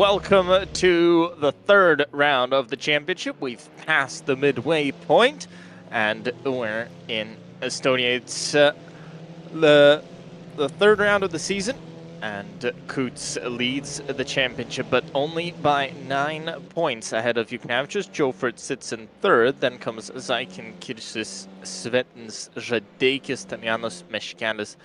welcome to the third round of the championship. We've passed the midway point, and we're in Estonia. It's the third round of the season, and Koots leads the championship, but only by 9 points ahead of Juknavicius. Jofert sits in third, then comes Zaikin, Kirsis, Svetens, Žadeikis, Tamianos, Meškelis,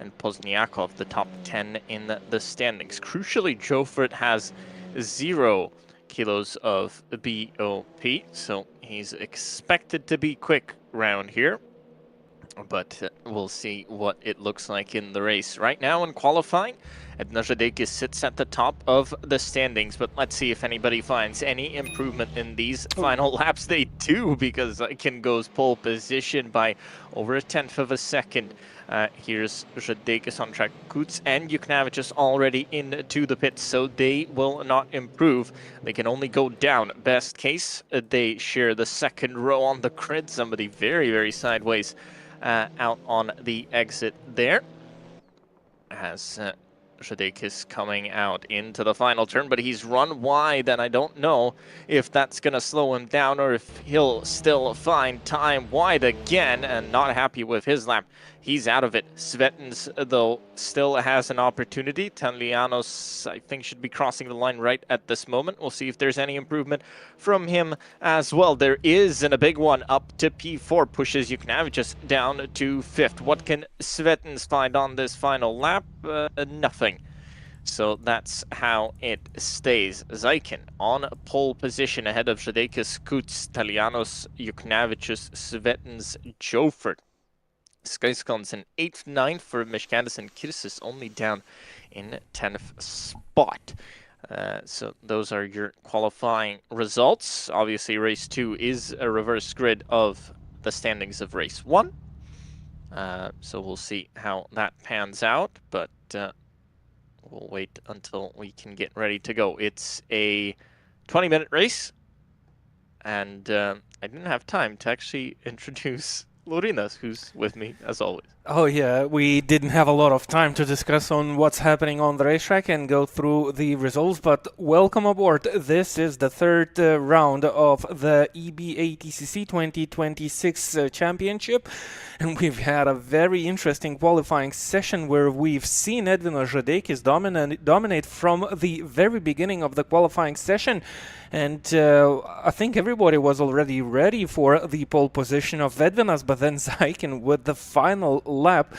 and Pozniakov, the top 10 in the standings. Crucially, Jofert has 0 kilos of BOP, so he's expected to be quick round here. But we'll see what it looks like in the race. Right now in qualifying, Edna Žadeikis sits at the top of the standings, but let's see if anybody finds any improvement in these final laps. They do, because Zaikin goes pole position by over 1/10 of a second. Here's Žadeikis on track. Koots and Juknavicius already into the pits, so they will not improve. They can only go down. Best case, they share the second row on the grid. Somebody very, very sideways out on the exit there, as Žadeikis coming out into the final turn, but he's run wide, and I don't know if that's going to slow him down or if he'll still find time. Wide again, and not happy with his lap. He's out of it. Svetens, though, still has an opportunity. Tanlianos, I think, should be crossing the line right at this moment. We'll see if there's any improvement from him as well. There is, and a big one, up to P4, pushes Juknavicius down to 5th. What can Svetens find on this final lap? Nothing. So that's how it stays. Zaikin on pole position ahead of Žadeikis, Koots, Talianos, Juknavicius, Svetens, Jofert. Skyskon's in 8th, 9th for Meškelis, and Kirsis only down in 10th spot. So those are your qualifying results. Obviously, race 2 is a reverse grid of the standings of race 1. So we'll see how that pans out, but we'll wait until we can get ready to go. It's a 20-minute race, and I didn't have time to actually introduce Lorinas, who's with me as always. Oh yeah, we didn't have a lot of time to discuss on what's happening on the racetrack and go through the results, but welcome aboard. This is the third round of the E-BaTCC 2026 championship, and we've had a very interesting qualifying session where we've seen Edvino Žadeikis dominate from the very beginning of the qualifying session, and I think everybody was already ready for the pole position of Edvinas, but then Zaikin with the final lap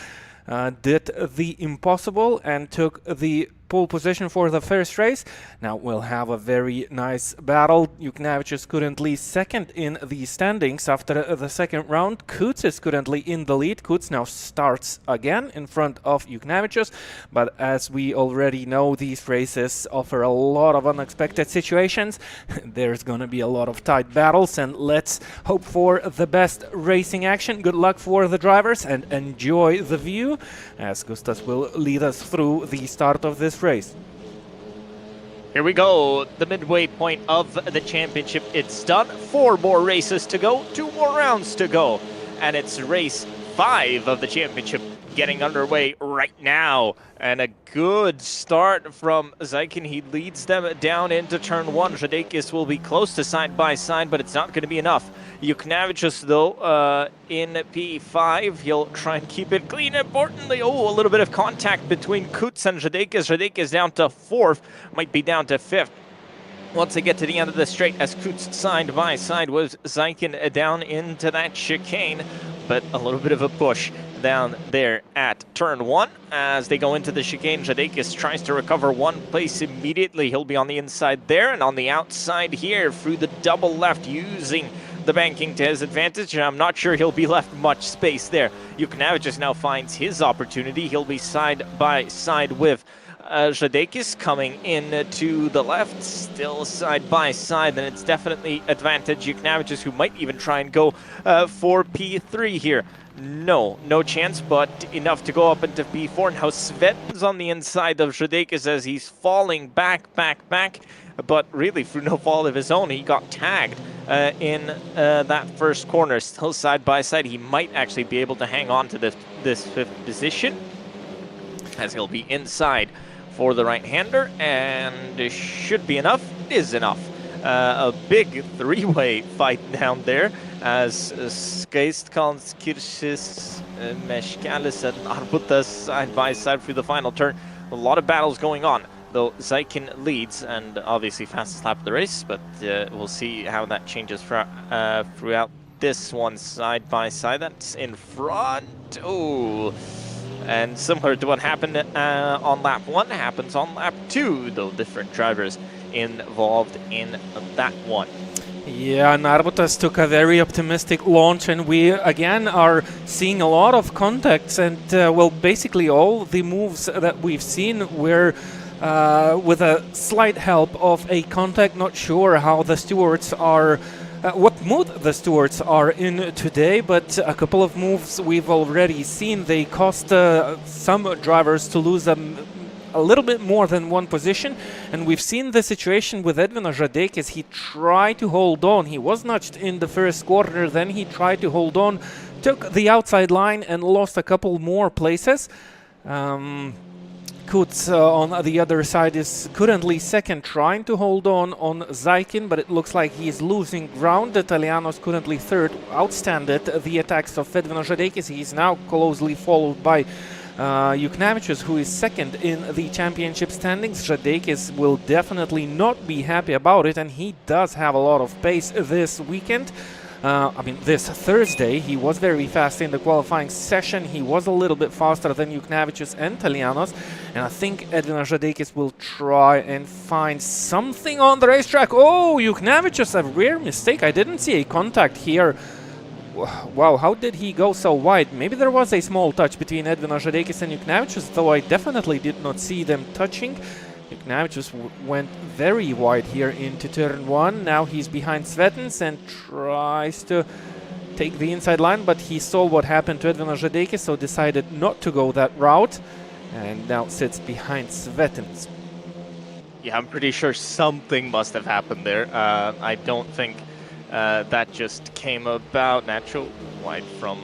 did the impossible and took the pole position for the first race. Now we'll have a very nice battle. Juknavicius currently second in the standings after the second round. Koots is currently in the lead. Koots now starts again in front of Juknavicius, but as we already know, these races offer a lot of unexpected situations. There's gonna be a lot of tight battles, and let's hope for the best racing action. Good luck for the drivers and enjoy the view as Gustas will lead us through the start of this race. Here we go, the midway point of the championship. It's done. 4 more races to go, 2 more rounds to go, and it's race 5 of the championship getting underway right now. And a good start from Zaikin. He leads them down into turn 1. Žadeikis will be close to side by side, but it's not going to be enough. Juknavicius, though, in P5, he'll try and keep it clean. Importantly, a little bit of contact between Koots and Žadeikis. Žadeikis down to 4th, might be down to 5th. Once they get to the end of the straight, as Koots side by side with Zaikin down into that chicane, but a little bit of a push down there at turn 1. As they go into the chicane, Žadeikis tries to recover 1 place immediately. He'll be on the inside there, and on the outside here through the double left, using the banking to his advantage, and I'm not sure he'll be left much space there. Juknavicius now finds his opportunity. He'll be side by side with Žadeikis coming in to the left, still side by side, and it's definitely advantage Juknavicius, who might even try and go for P3 here. No chance, but enough to go up into P4. Now Svetens on the inside of Žadeikis as he's falling back, but really through no fault of his own, he got tagged in that first corner. Still side by side, he might actually be able to hang on to this 5th position, as he'll be inside for the right-hander, and it should be enough. It is enough. A big three-way fight down there as Skaistkalns, Kirsis, Meshkalis and Arbutas side by side through the final turn. A lot of battles going on, though Zaikin leads and obviously fastest lap of the race, but we'll see how that changes throughout this one side by side. That's in front. Oh, and similar to what happened on lap 1 happens on lap 2, though different drivers involved in that one. Yeah, Narbutas took a very optimistic launch, and we again are seeing a lot of contacts, and well, basically all the moves that we've seen were with a slight help of a contact. Not sure how the stewards are, what mood the stewards are in today, but a couple of moves we've already seen. They cost some drivers to lose a little bit more than one position, and we've seen the situation with Edvino Žadeikis. He tried to hold on. He was nudged in the first quarter, then he tried to hold on, took the outside line and lost a couple more places. Kutz on the other side is currently second, trying to hold on Zaikin, but it looks like he is losing ground. Italiano's currently third, outstanded the attacks of Edvino Žadeikis. He is now closely followed by Juknavicius, who is second in the championship standings. Žadeikis will definitely not be happy about it, and he does have a lot of pace this weekend. I mean, this Thursday, he was very fast in the qualifying session. He was a little bit faster than Juknavicius and Talianos, and I think Edvino Žadeikis will try and find something on the racetrack. Oh, Juknavicius, a rare mistake. I didn't see a contact here. Wow, how did he go so wide? Maybe there was a small touch between Edvino Žadeikis and Juknavicius, though I definitely did not see them touching. Juknavicius went very wide here into turn 1. Now he's behind Svetens and tries to take the inside line, but he saw what happened to Edvino Žadeikis, so decided not to go that route, and now sits behind Svetens. Yeah, I'm pretty sure something must have happened there. I don't think that just came about. Natural wide from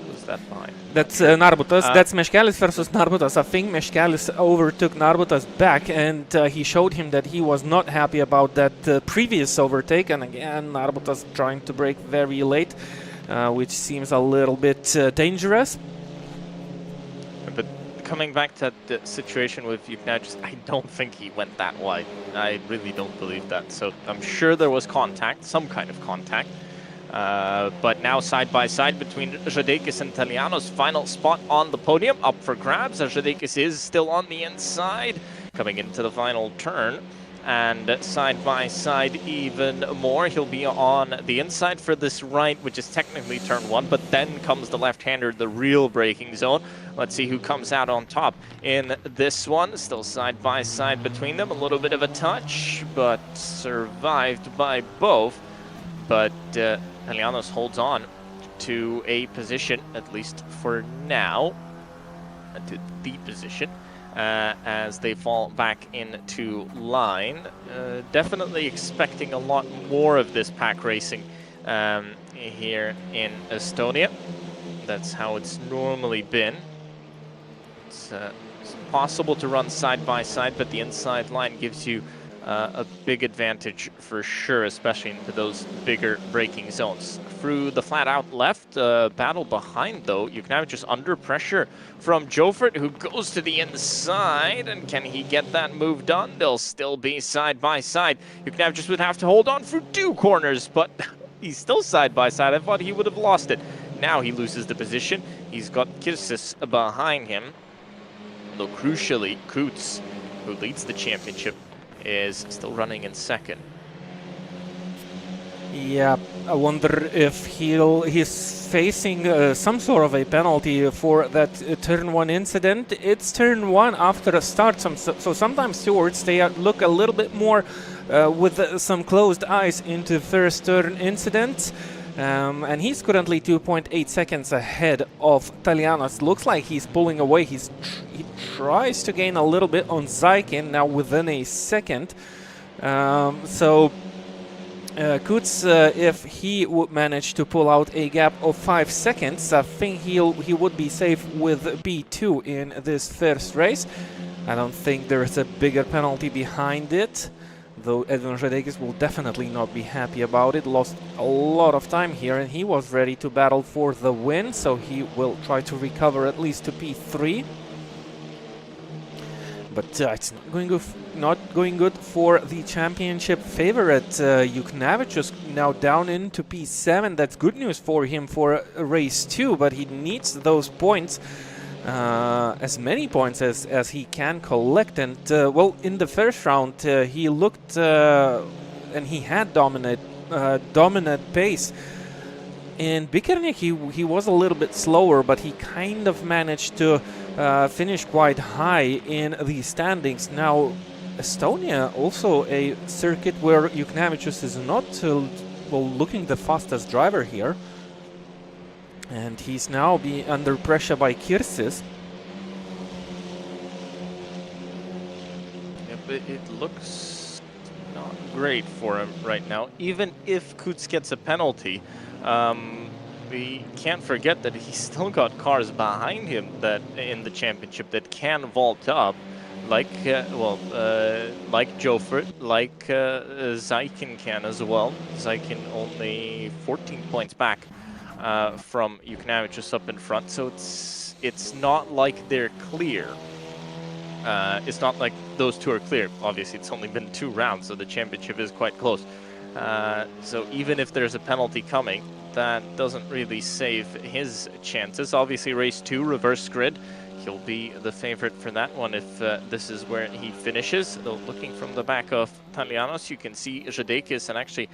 who's that behind? That's Narbutas. That's Meškelis versus Narbutas. I think Meškelis overtook Narbutas back, and he showed him that he was not happy about that previous overtake. And again, Narbutas trying to brake very late, which seems a little bit dangerous. But coming back to the situation with Juknavicius, I don't think he went that wide. I really don't believe that. So I'm sure there was contact, some kind of contact. But now side by side between Žadeikis and Talianos, final spot on the podium up for grabs. Žadeikis is still on the inside, coming into the final turn. And side by side even more. He'll be on the inside for this right, which is technically turn 1, but then comes the left-hander, the real braking zone. Let's see who comes out on top in this one. Still side by side between them. A little bit of a touch, but survived by both. But Talianos holds on to a position, at least for now, to the position. As they fall back into line. Definitely expecting a lot more of this pack racing here in Estonia. That's how it's normally been. It's possible to run side by side, but the inside line gives you a big advantage for sure, especially into those bigger braking zones. Through the flat out left, battle behind though. Juknavicius under pressure from Jofert, who goes to the inside, and can he get that move done? They'll still be side by side. Juknavicius would have to hold on through 2 corners, but he's still side by side. I thought he would have lost it. Now he loses the position. He's got Kirsis behind him. Though crucially, Kutz, who leads the championship, is still running in second. Yeah, I wonder if he's facing some sort of a penalty for that turn 1 incident. It's turn 1 after a start, so sometimes stewards, they look a little bit more with some closed eyes into first turn incidents. And he's currently 2.8 seconds ahead of Talianos. Looks like he's pulling away. He tries to gain a little bit on Zaikin, now within a second. So Kutz, if he would manage to pull out a gap of 5 seconds, I think he would be safe with B2 in this first race. I don't think there's a bigger penalty behind it, though Edwin Žadeikis will definitely not be happy about it. Lost a lot of time here, and he was ready to battle for the win, so he will try to recover at least to P3. But it's not going good for the championship favorite. Juknavicius now down into P7. That's good news for him for race 2, but he needs those points, as many points as he can collect. And well, in the first round, he looked and he had dominant pace. In Bikernik, he was a little bit slower, but he kind of managed to finish quite high in the standings. Now, Estonia, also a circuit where Juknavicius is not well, looking the fastest driver here. And he's now being under pressure by Kirsis. Yeah, but it looks not great for him right now. Even if Kutz gets a penalty, we can't forget that he's still got cars behind him that in the championship that can vault up, like like Jofert, like Zaikin can as well. Zaikin only 14 points back from Juknavicius up in front, so it's not like they're clear. It's not like those two are clear. Obviously, it's only been 2 rounds, so the championship is quite close. So even if there's a penalty coming, that doesn't really save his chances. Obviously, race 2, reverse grid. He'll be the favorite for that one if this is where he finishes. Though looking from the back of Talianos, you can see Žadeikis, and actually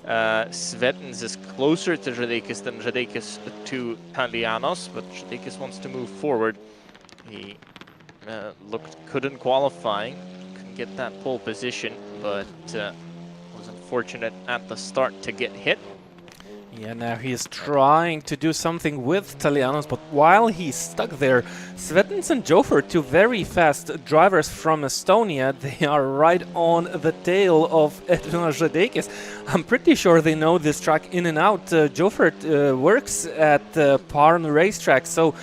Svetens is closer to Žadeikis than Žadeikis to Talianos, but Žadeikis wants to move forward. He looked good in qualifying, couldn't get that pole position, but was unfortunate at the start to get hit. Yeah, now he's trying to do something with Talianos, but while he's stuck there, Svetens and Jofer, 2 very fast drivers from Estonia, they are right on the tail of Edwin Žadeikis. I'm pretty sure they know this track in and out. Jofer works at Parn racetrack, so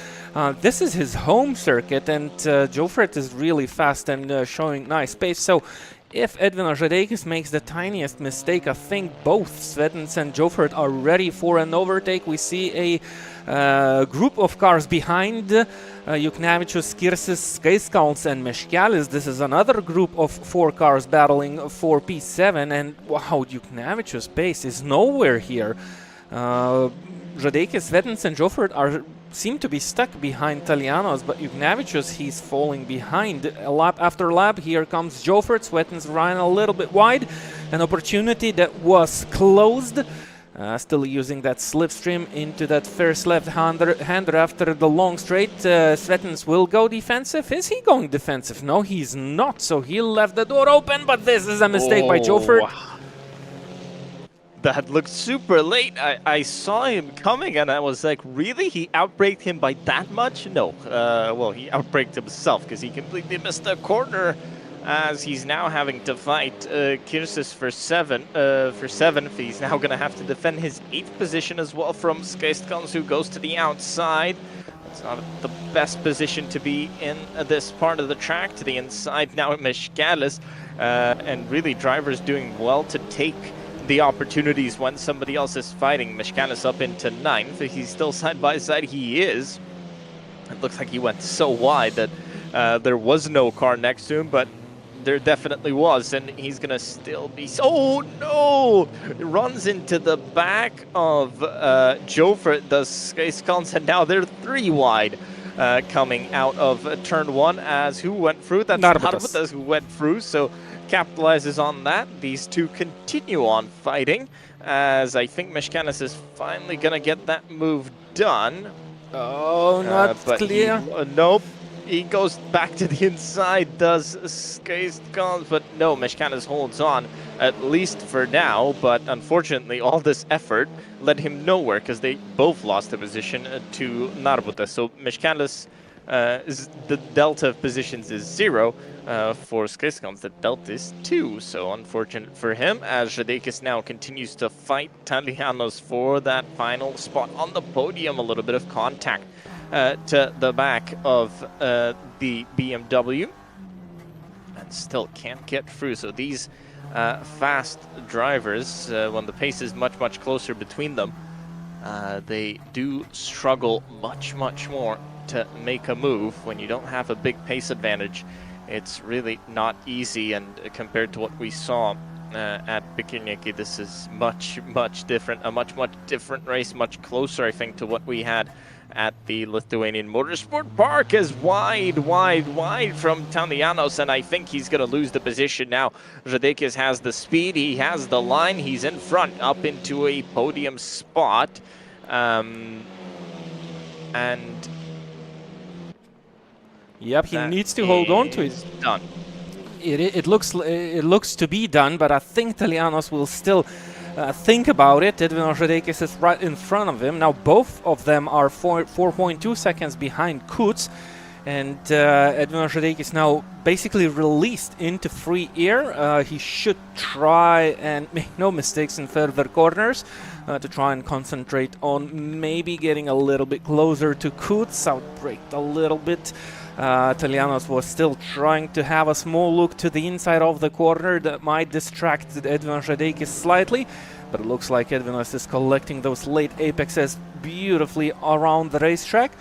this is his home circuit, and Jofer is really fast and showing nice pace. So if Edwin Žadeikis makes the tiniest mistake, I think both Svetens and Jofert are ready for an overtake. We see a group of cars behind Juknavicius, Kirsis, Skaiskalns and Meškelis. This is another group of 4 cars battling for P7, and wow, Juknavicius' pace is nowhere here. Žadeikis, Svetens and Jofert seem to be stuck behind Talianos, but Juknavicius, he's falling behind lap after lap. Here comes Jofert. Svetens ran a little bit wide, an opportunity that was closed. Still using that slipstream into that first left-hander after the long straight. Svetens will go defensive. Is he going defensive? No, he's not. So he left the door open, but this is a mistake by Jofert. That looked super late. I saw him coming and I was like, really? He outbraked him by that much? No. Well, he outbraked himself because he completely missed the corner, as he's now having to fight Kirsis for 7th. He's now going to have to defend his 8th position as well from Skaiskalns, who goes to the outside. It's not the best position to be in this part of the track. To the inside now at Meškelis, and really drivers doing well to take the opportunities when somebody else is fighting. Meškelis up into 9th. He's still side by side. He is. It looks like he went so wide that there was no car next to him, but there definitely was, and he's gonna still be. Oh no! It runs into the back of Jofer, does Skaiskalns, and now they're 3 wide coming out of turn 1. As who went through? That's Narbutas who went through. So capitalizes on that. These 2 continue on fighting, as I think Meškelis is finally gonna get that move done. Oh, not clear. Nope. He goes back to the inside, does Skaiskalns, but no, Meškelis holds on, at least for now. But unfortunately, all this effort led him nowhere, because they both lost the position to Narbutas. So Meškelis the delta of positions is 0. For Skriskons, the delta is 2, so unfortunate for him, as Radekis now continues to fight Talianos for that final spot on the podium. A little bit of contact to the back of the BMW, and still can't get through. So these fast drivers, when the pace is much, much closer between them, they do struggle much, much more to make a move. When you don't have a big pace advantage, it's really not easy, and compared to what we saw at Bikernieki, this is much, much different, a much, much different race, much closer, I think, to what we had at the Lithuanian Motorsport Park, is wide from Talianos, and I think he's going to lose the position now. Radekis has the speed, he has the line, he's in front, up into a podium spot, and yep, he needs to hold on to it. Done. It looks to be done, but I think Talianos will still think about it. Edvin Radekis is right in front of him. Now both of them are 4.2 seconds behind Kuts, and Edvin Radekis now basically released into free air. He should try and make no mistakes in further corners to try and concentrate on maybe getting a little bit closer to Kuts. Outbraked a little bit. Talianos was still trying to have a small look to the inside of the corner that might distract Edvin Radekis slightly, but it looks like Edvinas is collecting those late apexes beautifully around the racetrack,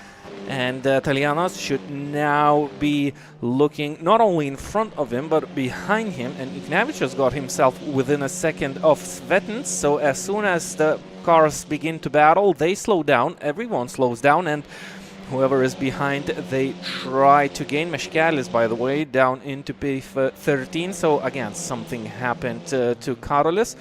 and Talianos should now be looking not only in front of him but behind him, and Ignavich has got himself within a second of Svetens, so as soon as the cars begin to battle, they slow down, everyone slows down, and whoever is behind, they try to gain. Meshkalis, by the way, down into P13. So again, something happened to Karolis,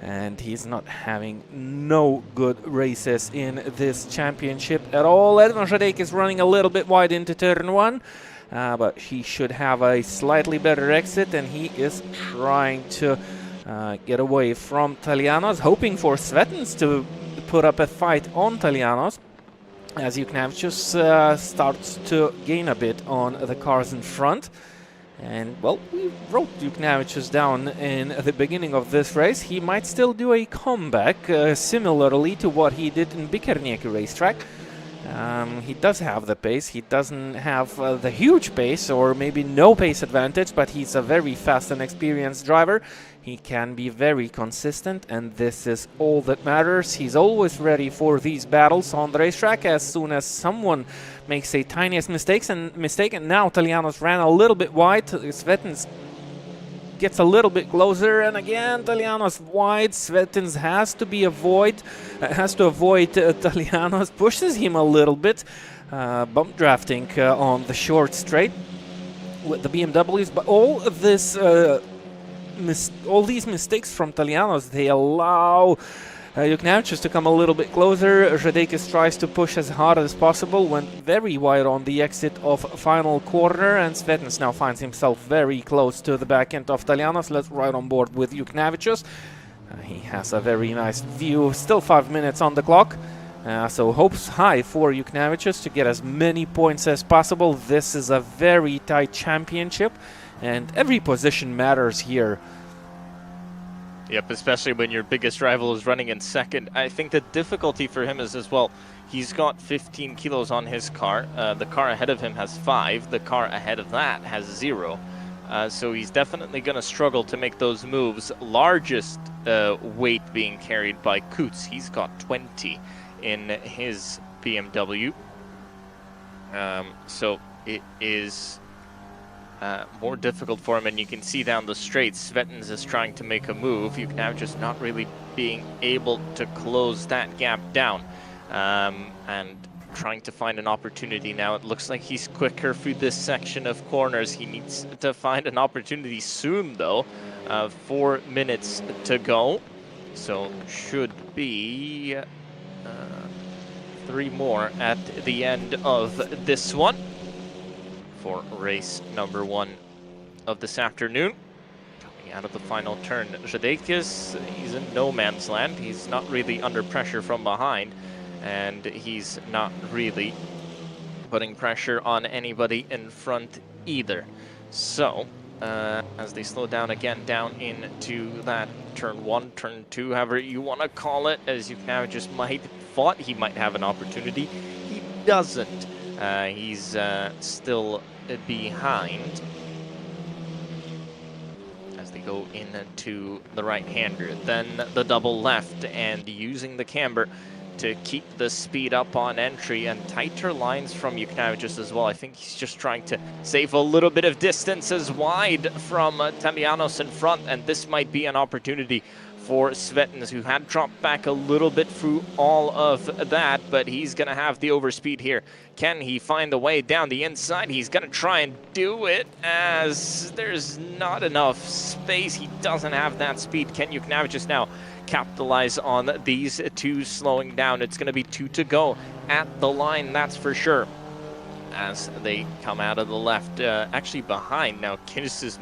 and he's not having no good races in this championship at all. Edvin Radekis is running a little bit wide into turn 1, but he should have a slightly better exit, and he is trying to get away from Talianos, hoping for Svetens to put up a fight on Talianos, as Juknavicius starts to gain a bit on the cars in front. And, well, we wrote Juknavicius down in the beginning of this race. He might still do a comeback, similarly to what he did in Bikernieki racetrack. He does have the pace. He doesn't have the huge pace, or maybe no pace advantage, but he's a very fast and experienced driver. He can be very consistent, and this is all that matters. He's always ready for these battles on the racetrack as soon as someone makes a tiniest mistake. And now Talianos ran a little bit wide. Svetens gets a little bit closer, and again Talianos wide. Svetens has to avoid Talianos, pushes him a little bit, bump drafting on the short straight with the BMWs, but all of this all these mistakes from Talianos, they allow Juknavicius to come a little bit closer. Radekis tries to push as hard as possible, went very wide on the exit of final corner, and Svetens now finds himself very close to the back end of Talianos. Let's ride on board with Juknavicius. He has a very nice view, still 5 minutes on the clock. So hopes high for Juknavicius to get as many points as possible. This is a very tight championship, and every position matters here. Yep, especially when your biggest rival is running in second. I think the difficulty for him is as well, he's got 15 kilos on his car. The car ahead of him has 5. The car ahead of that has 0. So he's definitely going to struggle to make those moves. Largest weight being carried by Kuts. He's got 20 in his BMW. So it is more difficult for him, and you can see down the straight, Svetens is trying to make a move. You can now just not really being able to close that gap down, and trying to find an opportunity now. It looks like he's quicker through this section of corners. He needs to find an opportunity soon, though. 4 minutes to go, so should be 3 more at the end of this one for race number 1 of this afternoon. Coming out of the final turn, Radekis, he's in no man's land. He's not really under pressure from behind, and he's not really putting pressure on anybody in front either. So, as they slow down again, down into that turn 1, turn 2, however you want to call it, as you now just thought he might have an opportunity. He doesn't. He's still behind as they go into the right-hander. Then the double left, and using the camber to keep the speed up on entry, and tighter lines from Juknavicius as well. I think he's just trying to save a little bit of distance as wide from Talianos in front, and this might be an opportunity for Svetens, who had dropped back a little bit through all of that, but he's going to have the overspeed here. Can he find the way down the inside? He's going to try and do it, as there's not enough space. He doesn't have that speed. Can Juknavicius now capitalize on these two slowing down? It's going to be 2 to go at the line, that's for sure, as they come out of the left. Actually behind now, Kinesis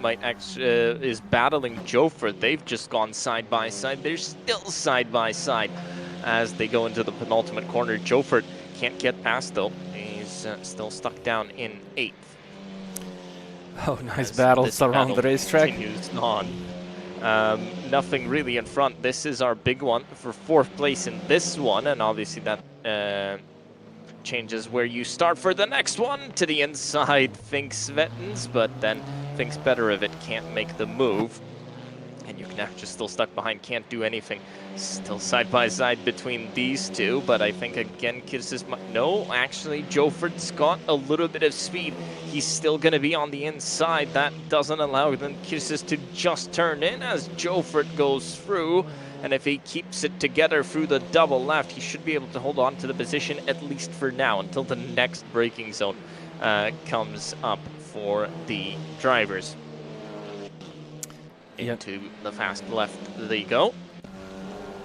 is battling Joford. They've just gone side by side. They're still side by side as they go into the penultimate corner. Joford can't get past though. He's still stuck down in 8th. Oh, nice battles around the racetrack. Continues on. Nothing really in front. This is our big one for 4th place in this one, and obviously that changes where you start for the next one. To the inside thinks Svetens, but then thinks better of it, can't make the move. And Juknavicius still stuck behind, can't do anything. Still side by side between these two, but I think again Kinesis no, actually Joford's got a little bit of speed. He's still going to be on the inside. That doesn't allow then Kinesis to just turn in as Joford goes through. And if he keeps it together through the double left, he should be able to hold on to the position, at least for now, until the next braking zone comes up for the drivers. Into the fast left they go.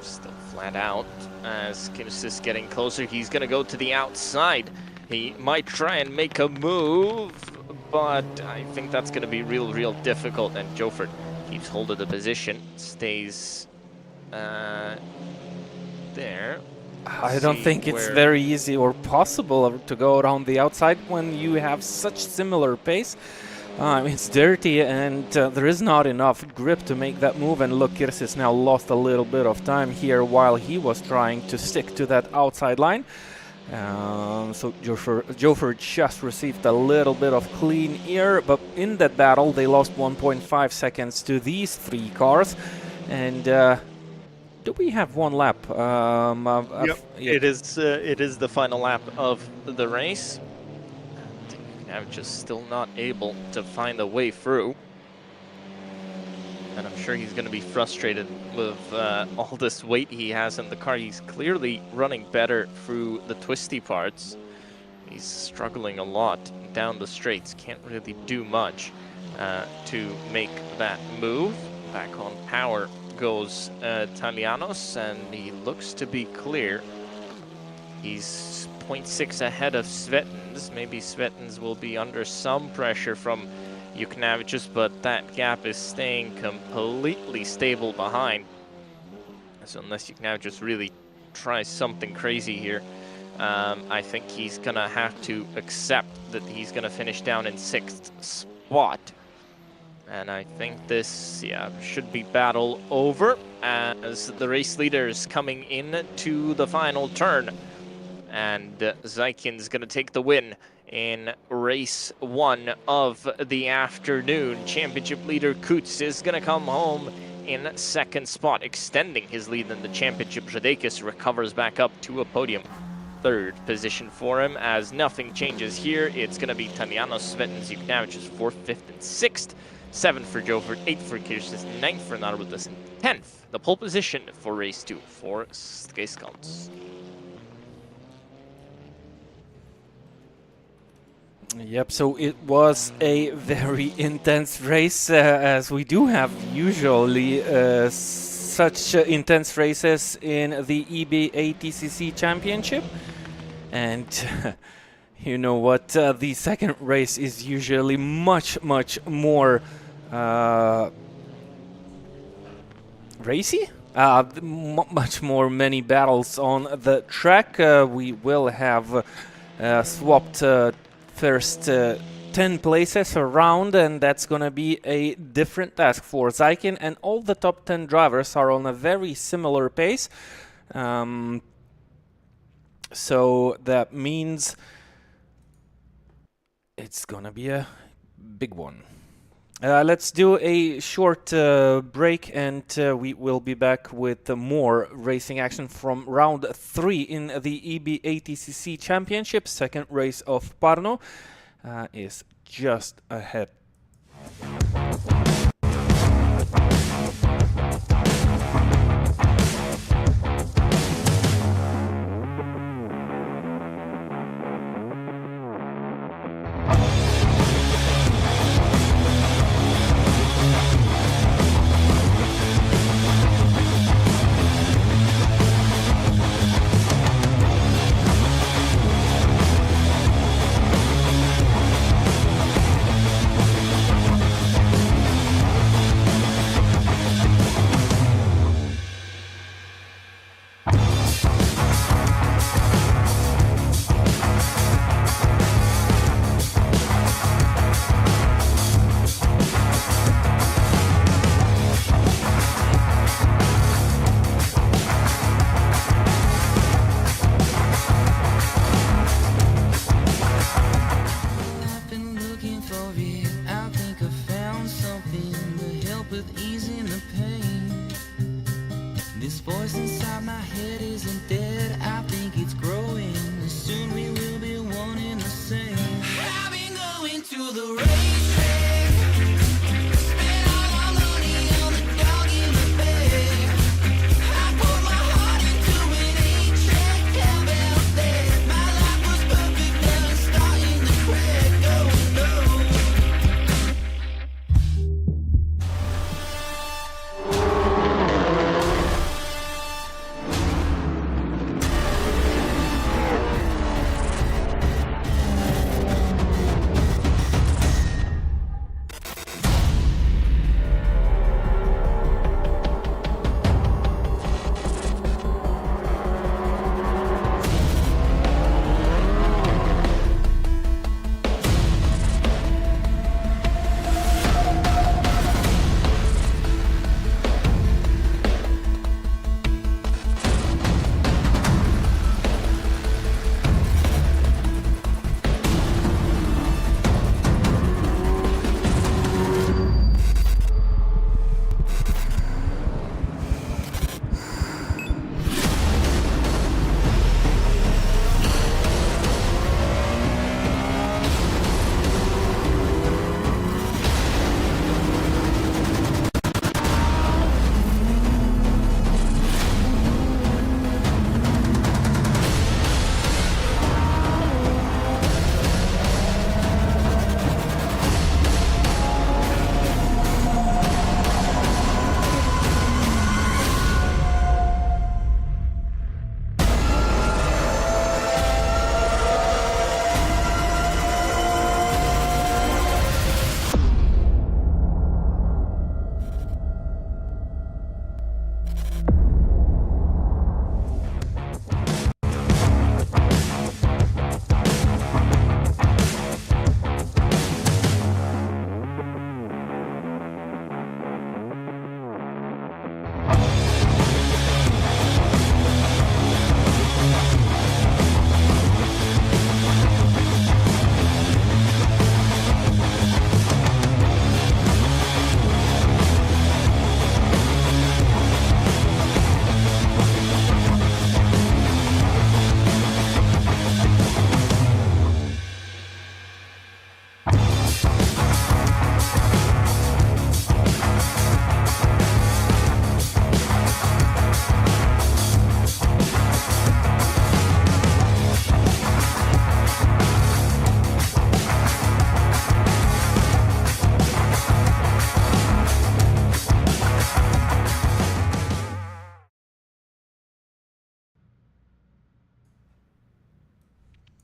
Still flat out as Kinesis getting closer. He's going to go to the outside. He might try and make a move, but I think that's going to be real difficult. And Joford keeps hold of the position, stays there. I don't think it's very easy or possible to go around the outside when you have such similar pace. It's dirty, and there is not enough grip to make that move. And look, Kirsis now lost a little bit of time here while he was trying to stick to that outside line. So Joford just received a little bit of clean air, but in that battle they lost 1.5 seconds to these 3 cars. And do we have 1 lap? Yep. It is the final lap of the race. I'm just still not able to find a way through. And I'm sure he's going to be frustrated with all this weight he has in the car. He's clearly running better through the twisty parts. He's struggling a lot down the straights. Can't really do much to make that move. Back on power goes Talianos, and he looks to be clear. He's 0.6 ahead of Svetens. Maybe Svetens will be under some pressure from Juknavicius, but that gap is staying completely stable behind. So unless Juknavicius really tries something crazy here, I think he's gonna have to accept that he's gonna finish down in 6th spot. And I think this, should be battle over as the race leader is coming in to the final turn. And Zykin's going to take the win in race 1 of the afternoon. Championship leader Kutz is going to come home in 2nd spot, extending his lead in the championship. Radekis recovers back up to a podium. 3rd position for him, as nothing changes here. It's going to be Talianos, Svetens, Juknavicius 4th, 5th, and 6th. 7th for Joford, 8th for Kirsis, 9th for Narbutas, and 10th, the pole position for race 2 for Skyscouts. Yep, so it was a very intense race, as we do have usually such intense races in the E-BaTCC Championship. And you know what, the second race is usually much more racy? Much more many battles on the track. We will have swapped first 10 places around, and that's gonna be a different task for Zykin, and all the top 10 drivers are on a very similar pace. So that means it's gonna be a big one. Let's do a short break, and we will be back with more racing action from round 3 in the E-BaTCC Championship. Second race of Parno is just ahead.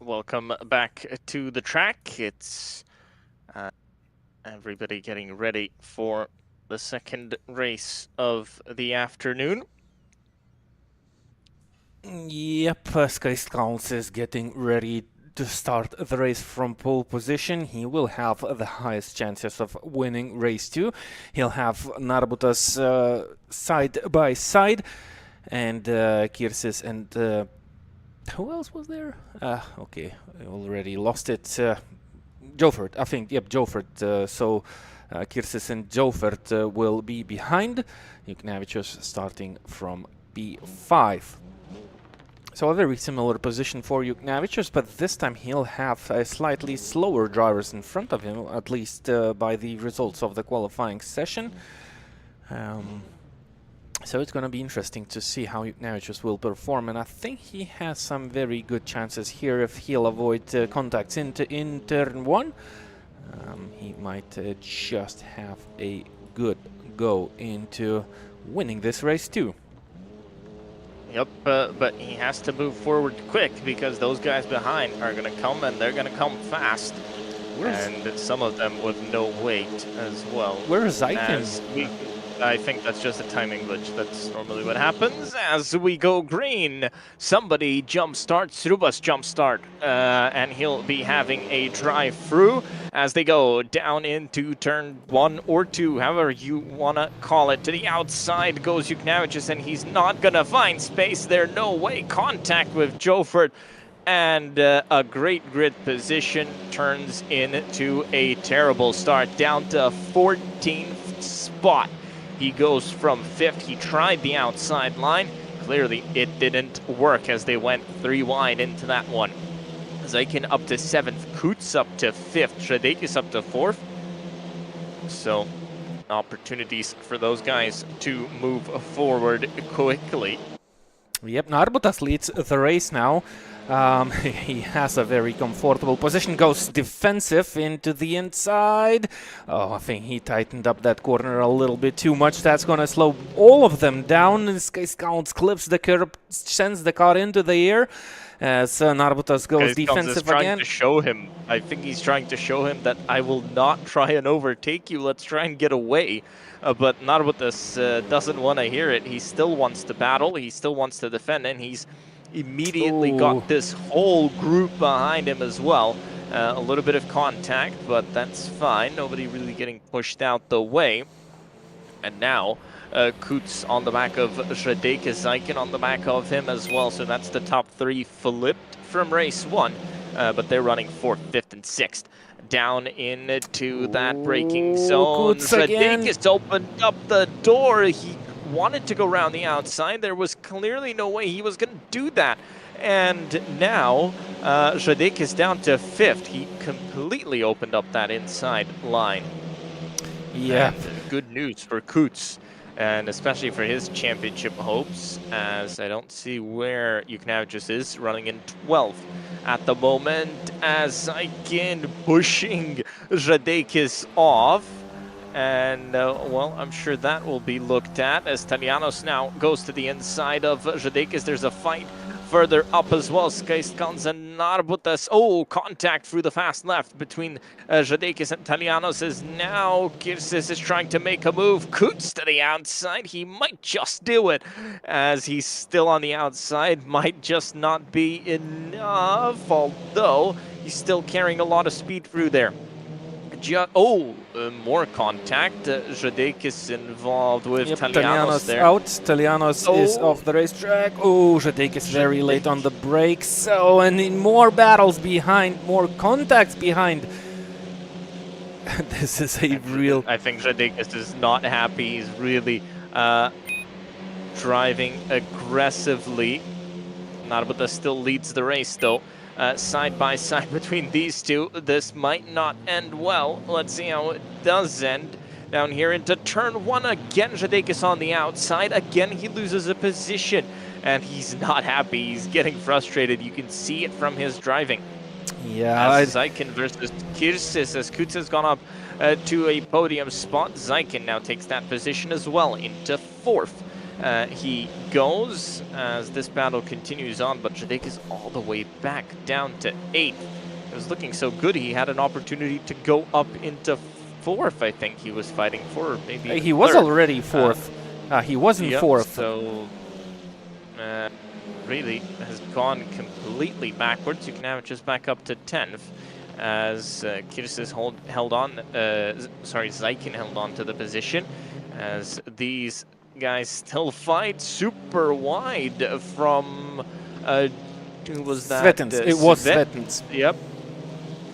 Welcome back to the track. It's everybody getting ready for the second race of the afternoon. Yep, Sky Scouts is getting ready to start the race from pole position, he will have the highest chances of winning race 2. He'll have Narbutas side by side, and Kirsis and who else was there? Okay, I already lost it. Jofert, I think. Yep, Jofert. So Kirsis and Jofert will be behind. Juknavicius starting from P5. So a very similar position for Juknavicius, but this time he'll have slightly slower drivers in front of him, at least by the results of the qualifying session. So it's going to be interesting to see how Juknavicius will perform, and I think he has some very good chances here if he'll avoid contacts in turn 1. He might just have a good go into winning this race too. Yep, but he has to move forward quick because those guys behind are going to come, and they're going to come fast. And some of them with no weight as well. Where is Zeiken? I think that's just a timing glitch. That's normally what happens. As we go green, somebody jumpstarts, Rubas jumpstart, and he'll be having a drive through as they go down into turn 1 or 2, however you want to call it. To the outside goes Juknavicius, and he's not going to find space there. No way. Contact with Jofert. And a great grid position turns into a terrible start, down to 14th spot. He goes from 5th. He tried the outside line. Clearly, it didn't work as they went 3 wide into that one. Zeiken up to 7th. Kutz up to 5th. Shredekis up to 4th. So, opportunities for those guys to move forward quickly. Yep, Narbutas leads the race now. He has a very comfortable position, goes defensive into the inside. Oh, I think he tightened up that corner a little bit too much. That's going to slow all of them down. Skyscounts clips the curb, sends the car into the air as Narbutas goes defensive again. To show him, I think he's trying to show him that I will not try and overtake you. Let's try and get away. But Narbutas doesn't want to hear it. He still wants to battle. He still wants to defend, and he's immediately got this whole group behind him as well. A little bit of contact, but that's fine. Nobody really getting pushed out the way. And now Kutz on the back of Shredekis, Zeiken on the back of him as well. So that's the top 3 flipped from race 1. But they're running 4th, 5th, and 6th. Down into that braking zone. Shredekis opened up the door. He wanted to go around the outside. There was clearly no way he was going to do that. And now Shredekis down to 5th. He completely opened up that inside line. Yeah. And good news for Kutz, and especially for his championship hopes, as I don't see where Juknavicius is, running in 12th at the moment, as Zeiken pushing Shredekis off. And, well, I'm sure that will be looked at as Talianos now goes to the inside of Shredekis. There's a fight further up as well. Skyscans and Narbutas. Oh, contact through the fast left between Shredekis and Talianos is now. Kirsis is trying to make a move. Kutz to the outside. He might just do it as he's still on the outside. Might just not be enough, although he's still carrying a lot of speed through there. More contact. Shredekis involved with Talianos there. Out. Talianos is off the racetrack. Oh, Shredekis very late on the brakes. So, and in more battles behind, more contacts behind. This is a real... I think Shredekis is not happy. He's really driving aggressively. Narbutas still leads the race though. Side by side between these two. This might not end well. Let's see how it does end. Down here into turn 1 again. Shredekis on the outside. Again, he loses a position. And he's not happy. He's getting frustrated. You can see it from his driving. Yeah. As Zeiken versus Kirsis, as Kutz has gone up to a podium spot. Zeiken now takes that position as well into 4th. He goes as this battle continues on, but Shredekis all the way back down to 8th. It was looking so good. He had an opportunity to go up into 4th, I think he was fighting for, or maybe he was already 4th. He wasn't 4th. So, really has gone completely backwards. Jukanovic is back up to 10th as Kirsis held on, Zaikin held on to the position as these guys still fight super wide from, who was that? Svetens. It was Svetens. Yep.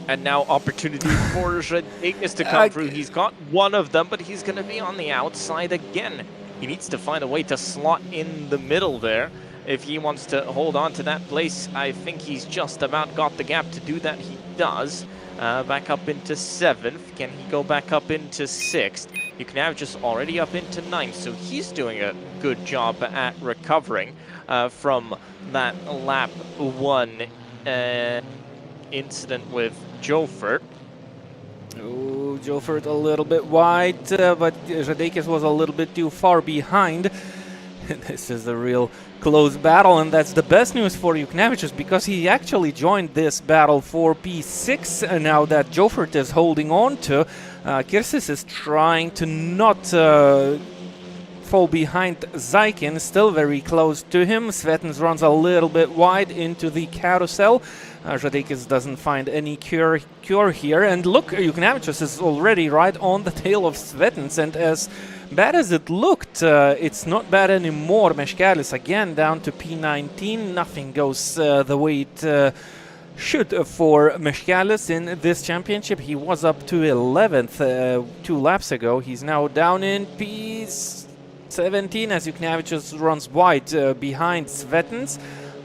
And now opportunity for Ignis to come through. He's got one of them, but he's going to be on the outside again. He needs to find a way to slot in the middle there. If he wants to hold on to that place, I think he's just about got the gap to do that. He does. Back up into 7th. Can he go back up into 6th? Jukanovic just already up into 9th, so he's doing a good job at recovering from that lap 1 incident with Jofert. Oh, Jofert a little bit wide, but Radekis was a little bit too far behind. This is a real close battle, and that's the best news for Jukanovic because he actually joined this battle for P6 now that Jofert is holding on to. Kirsis is trying to not fall behind Zaikin, still very close to him. Svetens runs a little bit wide into the carousel. Radekis doesn't find any cure here. And look, Jukanovic is already right on the tail of Svetens, and as bad as it looked, it's not bad anymore. Meškelis again down to P19. Nothing goes the way it should for Meškelis in this championship. He was up to 11th 2 laps ago. He's now down in P17 as Jukanovic runs wide behind Svetens.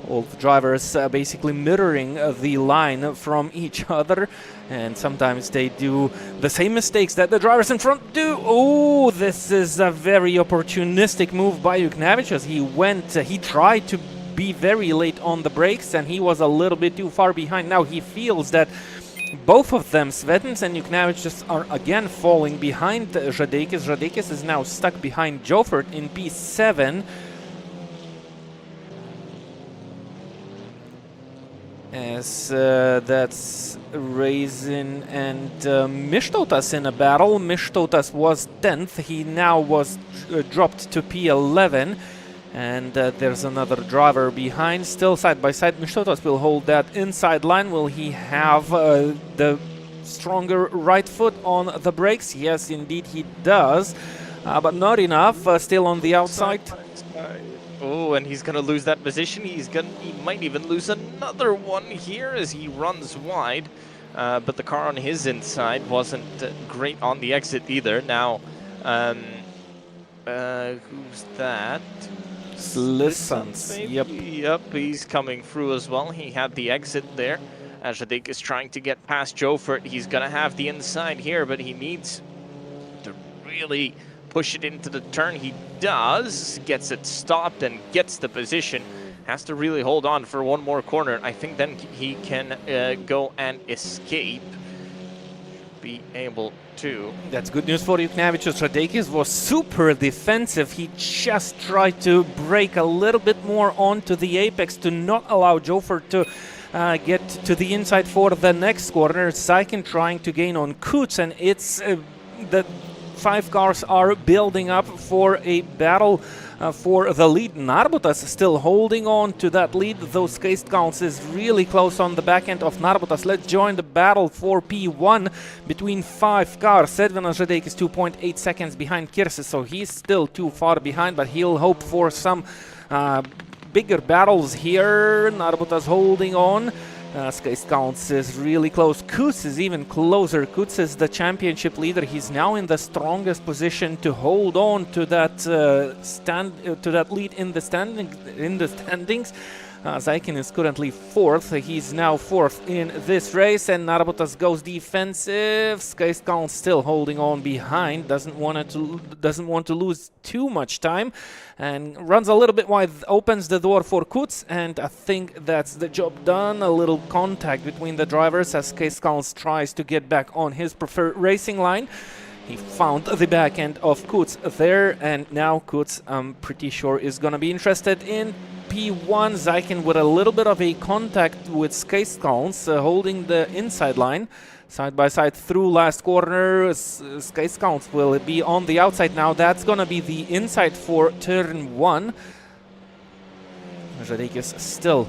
All the drivers basically mirroring the line from each other, and sometimes they do the same mistakes that the drivers in front do. Oh, this is a very opportunistic move by Jukanovic as he tried to be very late on the brakes and he was a little bit too far behind. Now he feels that both of them, Svetens and Jukanovic, just are again falling behind Radekis. Radekis is now stuck behind Jofert in P7. As that's Raisin and Mištautas in a battle. Mištautas was 10th. He now was dropped to P11. And there's another driver behind. Still side by side. Mištautas will hold that inside line. Will he have the stronger right foot on the brakes? Yes, indeed he does. But not enough. Still on the outside. Oh, and he's going to lose that position. He might even lose another one here as he runs wide. But the car on his inside wasn't great on the exit either. Now, who's that? Listens. Yep. Yep, he's coming through as well. He had the exit there. Ajadik is trying to get past Jofert. He's going to have the inside here, but he needs to really push it into the turn. He does, gets it stopped and gets the position. Has to really hold on for one more corner. I think then he can go and escape. Be able to. That's good news for Jukanovic. Radekis was super defensive. He just tried to break a little bit more onto the apex to not allow Jofert to get to the inside for the next corner. Zaikin trying to gain on Kuts, and it's the 5 cars are building up for a battle for the lead. Narbutas still holding on to that lead, though Skaist Counts is really close on the back end of Narbutas. Let's join the battle for P1 between 5 cars. Edvinas Žadeikis is 2.8 seconds behind Kirsis, so he's still too far behind, but he'll hope for some bigger battles here. Narbutas holding on. Skaist Counts is really close. Kuts is even closer. Kuts is the championship leader. He's now in the strongest position to hold on to that lead in the standings. Zaikin is currently 4th. He's now 4th in this race, and Narbutas goes defensive. Skaist Counts still holding on behind. Doesn't want to lose too much time, and runs a little bit wide. Opens the door for Kuts, and I think that's the job done. A little contact between the drivers as Skaist Counts tries to get back on his preferred racing line. He found the back end of Kuts there, and now Kuts, I'm pretty sure, is gonna be interested in P1. Zaikin with a little bit of a contact with Skaist Counts, holding the inside line. Side by side through last corner. Skaist Counts will be on the outside now. That's gonna be the inside for turn 1. Žadeikis still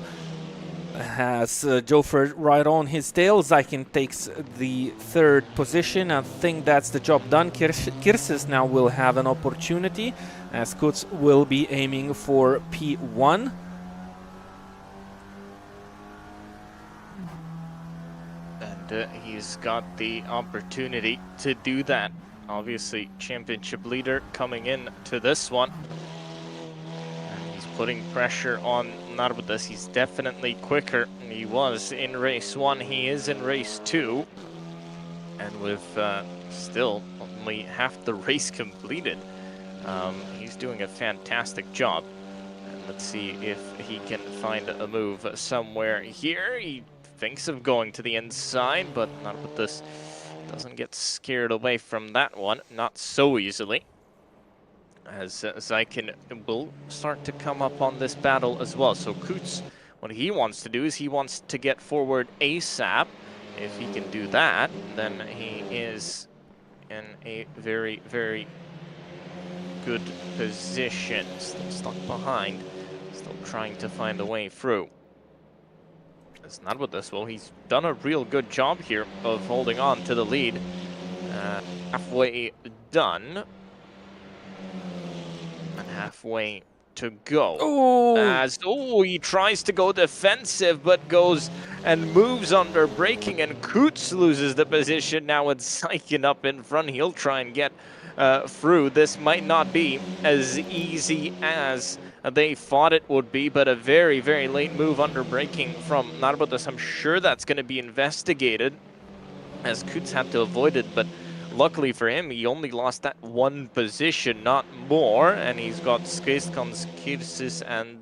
has Jofrid right on his tail. Zaikin takes the third position. I think that's the job done. Kirsis now will have an opportunity, as Kuts will be aiming for P1. And he's got the opportunity to do that. Obviously, championship leader coming in to this one. And he's putting pressure on Narbutas. He's definitely quicker than he was in race 1. He is in race 2. And with still only half the race completed, he's doing a fantastic job. And let's see if he can find a move somewhere here. He thinks of going to the inside, but Narbutas doesn't get scared away from that one, not so easily. As Zaikin will start to come up on this battle as well. So Kuts, what he wants to do is he wants to get forward ASAP. If he can do that, then he is in a very, very good position. Still stuck behind, still trying to find a way through. It's not with this. Well, he's done a real good job here of holding on to the lead. Halfway done. And halfway to go. Oh! He tries to go defensive, but goes and moves under braking, and Kuts loses the position. Now it's Zaikin up in front. He'll try and get through. This might not be as easy as they thought it would be, but a very, very late move under braking from Narbutas. I'm sure that's going to be investigated, as Kuts had to avoid it, but luckily for him, he only lost that one position, not more, and he's got Skaiskans, Kirsis, and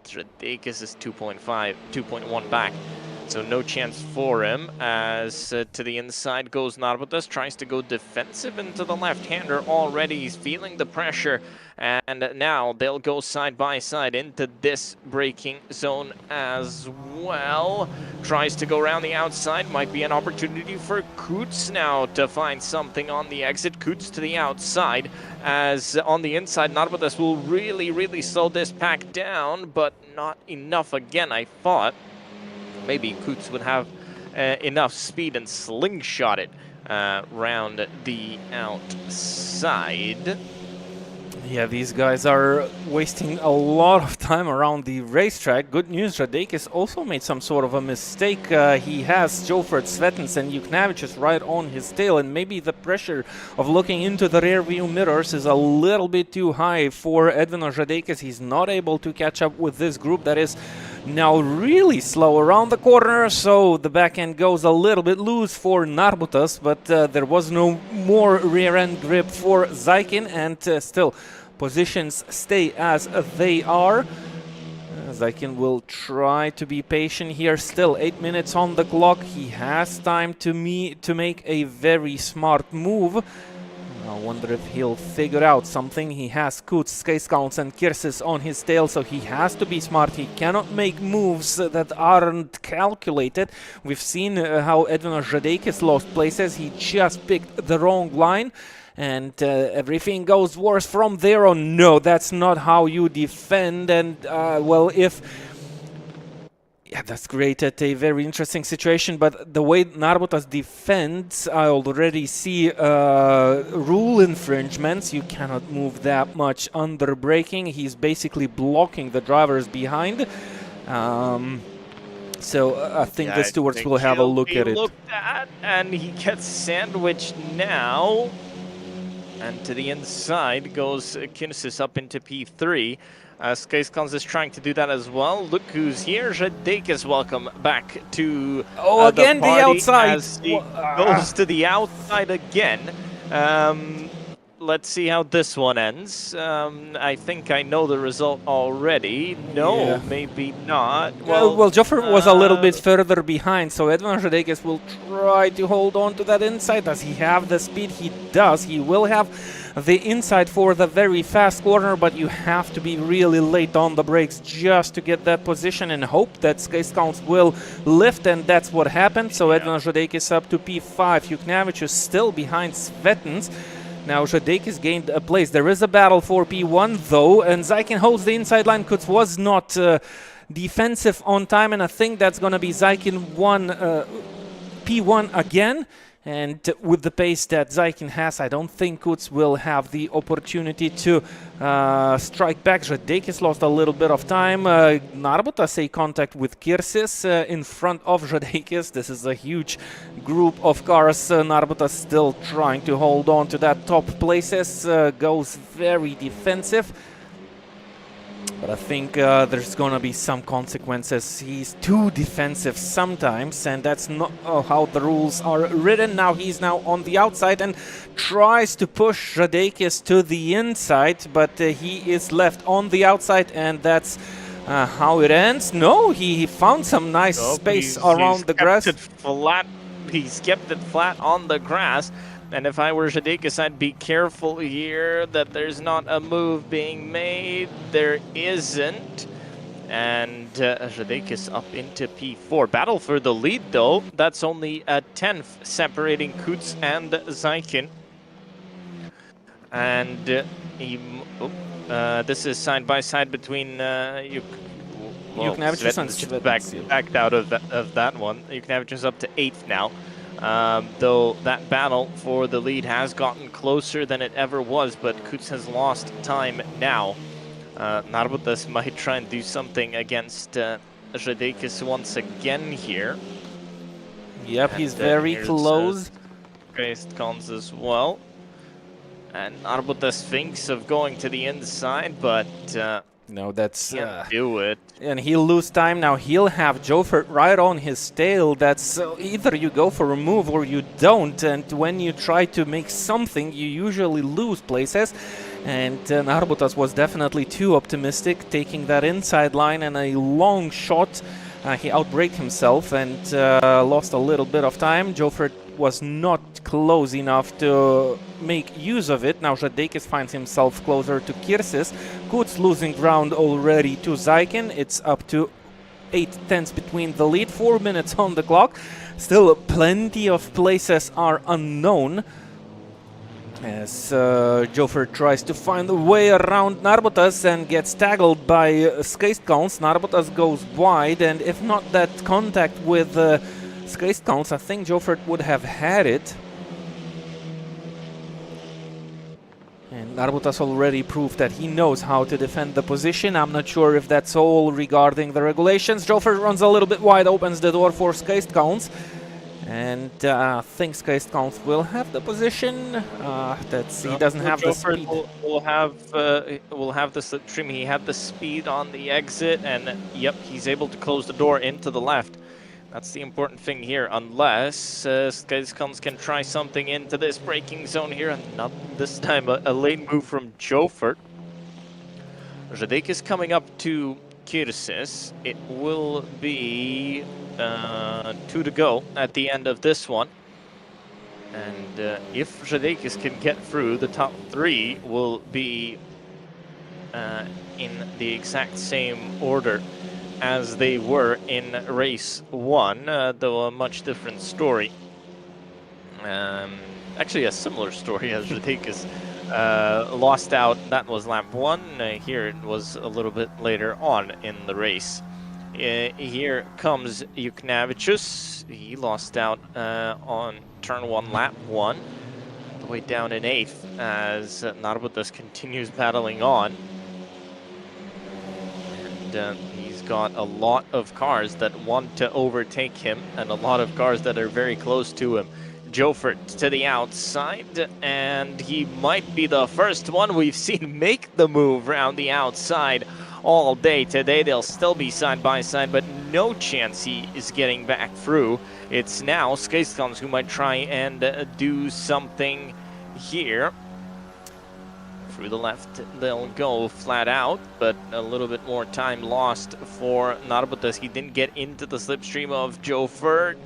Žadeikis is 2.1 back. So no chance for him, as to the inside goes Narbutas, tries to go defensive into the left-hander already. He's feeling the pressure, and now they'll go side by side into this braking zone as well. Tries to go around the outside, might be an opportunity for Kuts now to find something on the exit. Kuts to the outside, as on the inside, Narbutas will really, really slow this pack down, but not enough again, I thought. Maybe Kuts would have enough speed and slingshot it round the outside. Yeah, these guys are wasting a lot of time around the racetrack. Good news, Žadeikis also made some sort of a mistake. He has Jofrid, Svetens, and Juknavicius right on his tail, and maybe the pressure of looking into the rear view mirrors is a little bit too high for Edvinas Žadeikis. He's not able to catch up with this group that is now really slow around the corner, so the back end goes a little bit loose for Narbutas, but there was no more rear end grip for Zaikin, and still positions stay as they are. Zaikin will try to be patient here. Still 8 minutes on the clock. He has time to make a very smart move. I wonder if he'll figure out something. He has Kuts, Skaiskans, and Kirsis on his tail, so he has to be smart. He cannot make moves that aren't calculated. We've seen how Edvinas Žadeikis lost places. He just picked the wrong line, and everything goes worse from there on. No, that's not how you defend. And, well, yeah, that's created a very interesting situation, but the way Narbutas defends, I already see rule infringements. You cannot move that much under braking. He's basically blocking the drivers behind. So I think the stewards will have a look at it. Looked at, and he gets sandwiched now. And to the inside goes Kirsis up into P3. Skaiskans is trying to do that as well. Look who's here. Žadeikis, welcome back to again the outside. As he goes to the outside again. Let's see how this one ends. I think I know the result already. No, yeah. Maybe not. Well, Jofrid was a little bit further behind, so Edvinas Žadeikis will try to hold on to that inside. Does he have the speed? He does. He will have the inside for the very fast corner, but you have to be really late on the brakes just to get that position and hope that Skaiskans will lift, and that's what happened. So Edvinas Žadeikis up to P5. Juknavicius still behind Svetens. Now Žadeikis gained a place. There is a battle for P1 though, and Zaikin holds the inside line. Kuts was not defensive on time, and I think that's going to be Zaikin P1 again. And with the pace that Zaikin has, I don't think Kuts will have the opportunity to strike back. Žadeikis lost a little bit of time. Narbutas a contact with Kirsis in front of Žadeikis. This is a huge group of cars. Narbutas still trying to hold on to that top places. Goes very defensive. But I think there's going to be some consequences. He's too defensive sometimes, and that's not how the rules are written. Now he's on the outside and tries to push Žadeikis to the inside, but he is left on the outside, and that's how it ends. No, he found some nice space around the grass. He's kept it flat on the grass. And if I were Žadeikis, I'd be careful here that there's not a move being made. There isn't. And Žadeikis up into P4. Battle for the lead, though. That's only a 10th separating Kuts and Zaikin. And this is side by side between Juknevičius and Svetin's backed out of that one. Juknevičius is up to 8th now. Though that battle for the lead has gotten closer than it ever was, but Kuts has lost time now. Narbutas might try and do something against Žadeikis once again here. Yep, and he's very close. Cons as well. And Narbutas thinks of going to the inside, but no, that's can't do it. And he'll lose time. Now he'll have Jofert right on his tail. That's either you go for a move or you don't. And when you try to make something, you usually lose places. And Narbutas was definitely too optimistic, taking that inside line and a long shot. He outbraked himself and lost a little bit of time. Jofert was not close enough to make use of it. Now Žadeikis finds himself closer to Kirsis. Kuts losing ground already to Zaikin. It's up to 8/10 between the lead. 4 minutes on the clock. Still plenty of places are unknown. As Jofert tries to find a way around Narbutas and gets tackled by Skaistkalns. Narbutas goes wide, and if not that contact with Skaistkalns, I think Jofert would have had it. And Narbutas already proved that he knows how to defend the position. I'm not sure if that's all regarding the regulations. Jofert runs a little bit wide, opens the door for Skaistkalns. And I think Skaistkalns will have the position. He doesn't have the speed. Will have the slipstream. He had the speed on the exit, and yep, he's able to close the door into the left. That's the important thing here, unless Skaistkalns can try something into this braking zone here, and not this time a late move from Jofert. Žadeikis coming up to Kirsis. It will be 2 to go at the end of this one. And if Žadeikis can get through, the top 3 will be in the exact same order as they were in race 1, though a much different story. Actually a similar story, as Žadeikis lost out. That was lap 1. Here it was a little bit later on in the race. Here comes Juknevičius. He lost out on turn 1, lap 1. All the way down in 8th as Narbutas continues battling on. And he's got a lot of cars that want to overtake him, and a lot of cars that are very close to him. Jofert to the outside, and he might be the first one we've seen make the move around the outside all day today. They'll still be side by side, but no chance he is getting back through. It's now Skaistkalns who might try and do something here. Through the left, they'll go flat out, but a little bit more time lost for Narbutas. He didn't get into the slipstream of Jofert.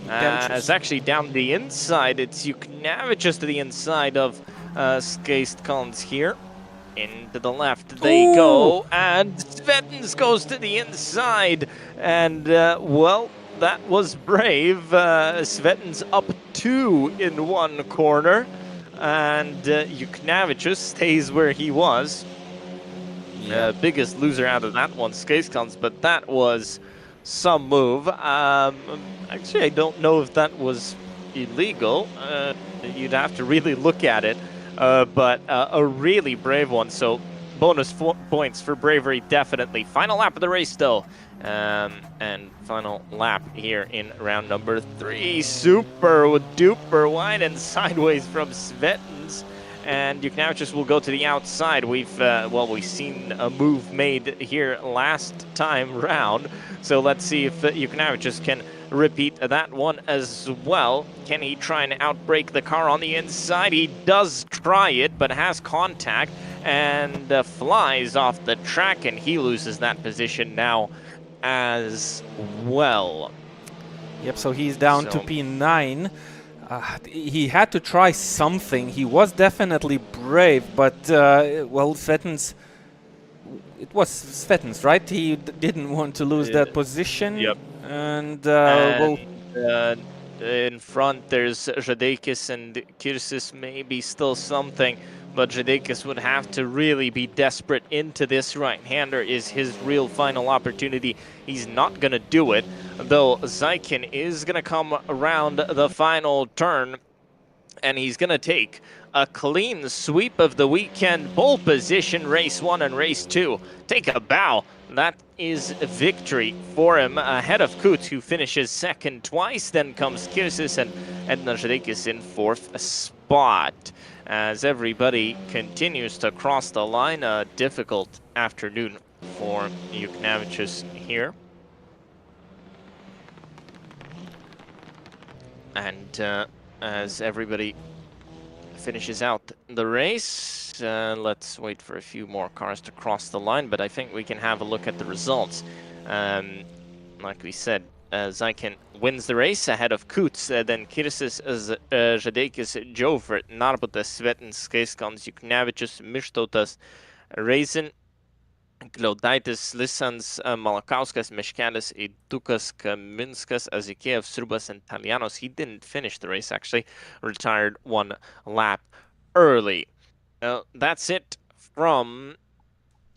It's actually down the inside. It's Juknevičius to the inside of Skaistkalns here. Into the left they go, and Svetin's goes to the inside. And, well, that was brave. Svetin's up 2 in one corner. and Juknavicius stays where he was. Biggest loser out of that one, Skaiskans, but that was some move. Actually, I don't know if that was illegal. You'd have to really look at it, but a really brave one. So bonus points for bravery, definitely. Final lap of the race, though. And final lap here in round number 3. Super duper wide and sideways from Svetens. And Juknavicius will go to the outside. We've seen a move made here last time round. So let's see if Juknavicius can repeat that one as well. Can he try and outbrake the car on the inside? He does try it, but has contact and flies off the track, and he loses that position now as well. Yep, so he's down to P9. He had to try something. He was definitely brave, but, well, Svetens... It was Svetens, right? He didn't want to lose that position. Yep. And in front, there's Žadeikis and Kirsis, maybe still something, but Žadeikis would have to really be desperate into this right-hander. Is his real final opportunity. He's not going to do it, though Zaikin is going to come around the final turn, and he's going to take a clean sweep of the weekend. Pole position, race 1 and race 2. Take a bow. That is a victory for him, ahead of Kut, who finishes second twice. Then comes Kirsis and Edna Žadeikis in 4th spot. As everybody continues to cross the line, a difficult afternoon for Juknavicius here. And as everybody finishes out the race, let's wait for a few more cars to cross the line, but I think we can have a look at the results. Like we said, Zaikin wins the race ahead of Kuts, then Kirsis, Žadeikis, Jovert, Narbutas, Svetens, Skaiskans, Juknavicius, Mištautas, Reizin, Glaudaitis, Lissans, Malakauskas, Meškelis, Eidukas, Kaminskas, Azikiev, Srubas, and Talianos. He didn't finish the race, actually. Retired 1 lap early. That's it from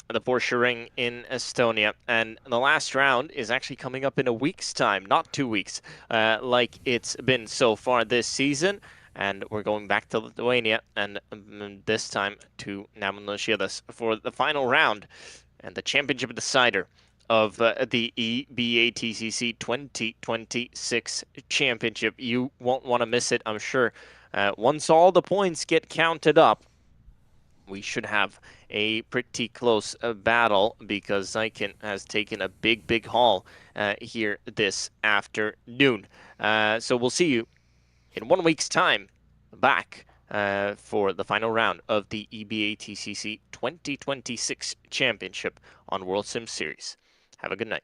the Porschering in Estonia. And the last round is actually coming up in a week's time, not 2 weeks, like it's been so far this season. And we're going back to Lithuania, and this time to Nemuno Žiedas for the final round and the championship decider of the E-BaTCC 2026 championship. You won't want to miss it, I'm sure. Once all the points get counted up, we should have a pretty close battle, because Zaikin has taken a big haul here this afternoon. So we'll see you in 1 week's time back for the final round of the E-BaTCC 2026 championship on World Sim Series. Have a good night.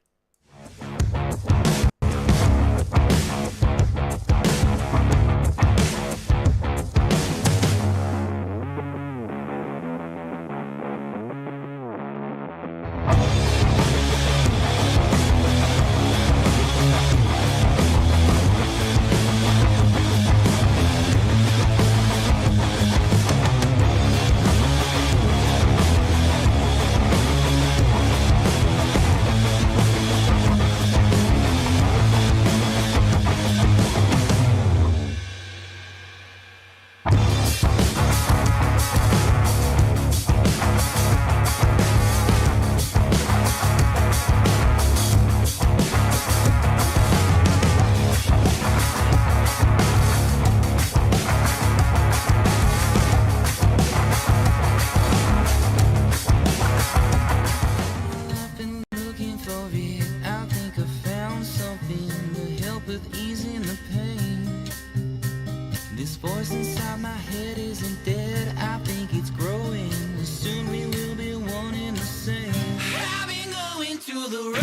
This voice inside my head isn't dead, I think it's growing. Soon we will be one and the same. I've been going to the